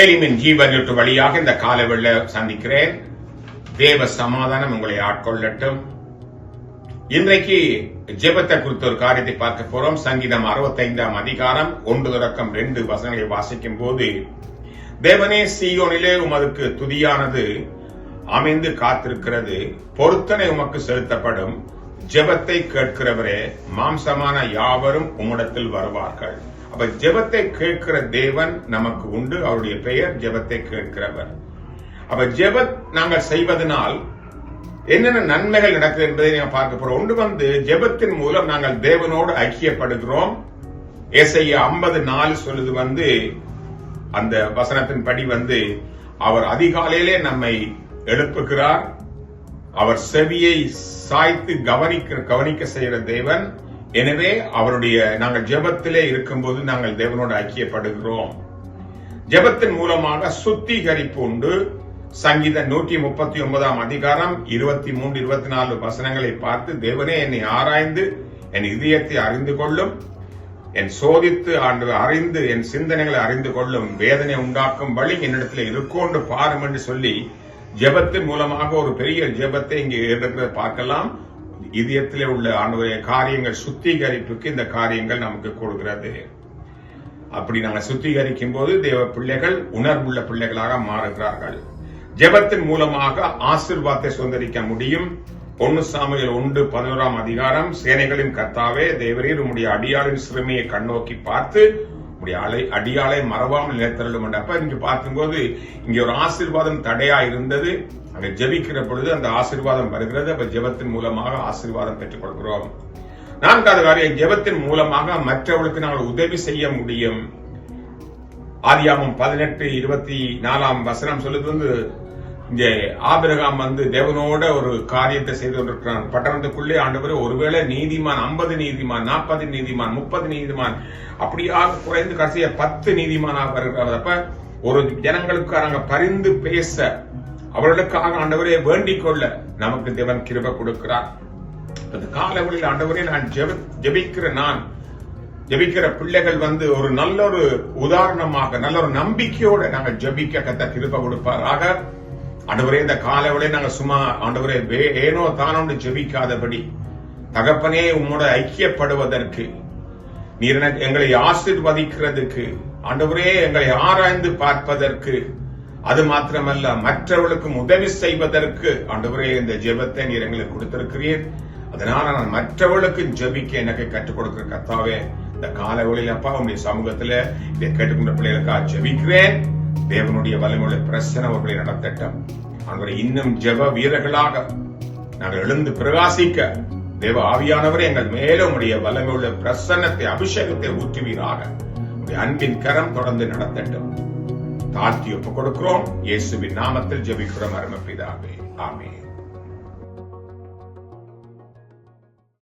ஏலிமின் ஜீவன் வழியாக இந்த காலவெள்ள சந்திக்கிறேன். தேவ சமாதானம் உங்களை ஆட்கொள்ளட்டும். இன்றைக்கு ஜெபத்தை குறித்த ஒரு காரியத்தை பார்க்க போறோம். சங்கீதம் 65 அதிகாரம் 1-2 வசனங்களை வாசிக்கும் போது, தேவனே சீயோனிலே உமதுக்கு துதியானது அமைந்து காத்திருக்கிறது, பொருத்தனை உமக்கு செலுத்தப்படும், ஜெபத்தை கேட்கிறவரே, மாம்சமான யாவரும் உம்மிடத்தில் வருவார்கள். அப்ப ஜெபத்தை கேட்கிற தேவன் நமக்கு உண்டு. அவருடைய பெயர் ஜெபத்தை கேட்கிறவர். அப்ப ஜெபம் நாங்கள் செய்வதனால் என்னென்ன நன்மைகள் நடக்குது என்பதை நீங்க பார்க்க போறோம். ஒன்று ஜெபத்தின் மூலம் நாங்கள் தேவனோடு ஐக்கியப்படுகிறோம். ஏசாயா 54 சொல்லுது அந்த வசனத்தின் படி அவர் அதிகாலையிலே நம்மை எழுப்புகிறார். அவர் செவியை சாய்த்து கவனிக்க செய்கிற தேவன். எனவே நாங்கள் ஜெபத்திலே இருக்கும்போது நாங்கள் தேவனோடு ஐக்கியப்படுகிறோம். ஜெபத்தின் மூலமாக சுத்திகரிப்பு உண்டு. சங்கீதம் 139 அதிகாரம் 23-24 வசனங்களை பார்த்து, தேவனே என்னை ஆராய்ந்து என் இதயத்தை அறிந்து கொள்ளும், என் சோதித்து அறிந்து என் சிந்தனைகளை அறிந்து கொள்ளும், வேதனை உண்டாக்கும் வழி என்னிடத்தில் இருக்கோண்டு பாரும் என்று சொல்லி ஜெபத்தின் மூலமாக ஒரு பெரிய ஜெபத்தை இங்கே இருக்கிறத பார்க்கலாம். இதயத்திலே உள்ள ஆண்டவருடைய காரியங்கள் சுத்திகரிப்புக்கு இந்த காரியங்கள் நமக்கு கொடுக்கிறது. அப்படி நாங்கள் சுத்திகரிக்கும் போது தேவ பிள்ளைகள் உணர்வுள்ள பிள்ளைகளாக மாறுகிறார்கள். ஜெபத்தின் மூலமாக ஆசீர்வாதத்தை சுதந்திரிக்க முடியும். 1 சாமுவேல் 1:11 அதிகாரம், சேனைகளின் கர்த்தாவே தேவரீர் உம்முடைய அடியாளின் சிறுமையை கண்ணோக்கி பார்த்து உம்முடைய அடியாளை மறவாமல் நிலைத்தருளும். அப்ப இங்க பார்க்கும்போது இங்க ஒரு ஆசீர்வாதம் தடையா இருந்தது. அங்க ஜெபிக்கிற பொழுது அந்த ஆசீர்வாதம் வருகிறது. அப்ப ஜெபத்தின் மூலமாக ஆசீர்வாதம் பெற்றுக் கொள்கிறோம். 4வது காரியம், ஜெபத்தின் மூலமாக மற்றவர்களுக்கு நாங்கள் உதவி செய்ய முடியும். ஆதியாகமம் 18:24 வசனம் சொல்லுது, இங்க ஆபிரகாம் தேவனோட ஒரு காரியத்தை செய்து கொண்டிருக்கிறான். பட்டணத்துக்குள்ளே ஆண்டவரே, ஒருவேளை நீதிமான் 50 நீதிமான், 40 நீதிமான், 30 நீதிமான், அப்படியாக குறைந்து கடைசியா 10 நீதிமானாக வருகிறப்ப ஒரு ஜனங்களுக்காக பரிந்து பேச, அவர்களுக்காக ஆண்டவரே வேண்டிக் கொள்ள நமக்கு தேவன் கிருபை கொடுக்கிறார். அந்த காலவெளியில் ஆண்டவரே, நான் ஜெபிக்கிற பிள்ளைகள் ஒரு நல்ல ஒரு உதாரணமாக நல்ல ஒரு நம்பிக்கையோட நாங்கள் ஜெபிக்க கத்த கிருபை கொடுப்பாராக. ஆண்டவரே, இந்த காலவெளியில் நாங்கள் சும்மா ஆண்டவரே ஏனோ தானோ ஜெபிக்காதபடி, தகப்பனே உம்மோட ஐக்கியப்படுவதற்கு, நீர் எங்களை ஆசீர்வதிக்கிறதுக்கு, ஆண்டவரே எங்களை ஆராய்ந்து பார்ப்பதற்கு, அது மாத்திரமல்ல மற்றவர்களுக்கும் உதவி செய்வதற்கு ஆண்டவரே இந்த ஜெபத்தை நீர் எங்களுக்கு கொடுத்திருக்கிறீர். அதனால நான் மற்றவர்களுக்கு ஜெபிக்க எனக்கு கற்றுக் கொடுக்கிற கர்த்தாவே, இந்த காலவெளியில் அப்பா உங்களுடைய சமூகத்துல இதை கேட்டுக்கொண்ட பிள்ளைகளுக்காக ஜெபிக்கிறேன். தேவனுடைய வல்லமையுள்ள பிரசன்னம் அவர்களை நடத்தட்டும். அவர்களை இன்னும் ஜெப வீரர்களாக நாங்கள் எழுந்து பிரகாசிக்க தேவ ஆவியானவரை எங்கள் மேலும் உடைய வல்லமையுள்ள பிரசன்னத்தை அபிஷேகத்தை ஊற்றுவீராக. உடைய அன்பின் கரம் தொடர்ந்து நடத்தட்டும். தாழ்த்தி ஒப்புக் கொடுக்கிறோம். இயேசுவின் நாமத்தில் ஜெபிக்கிறோம் அருமை பிதாவே. ஆமென்.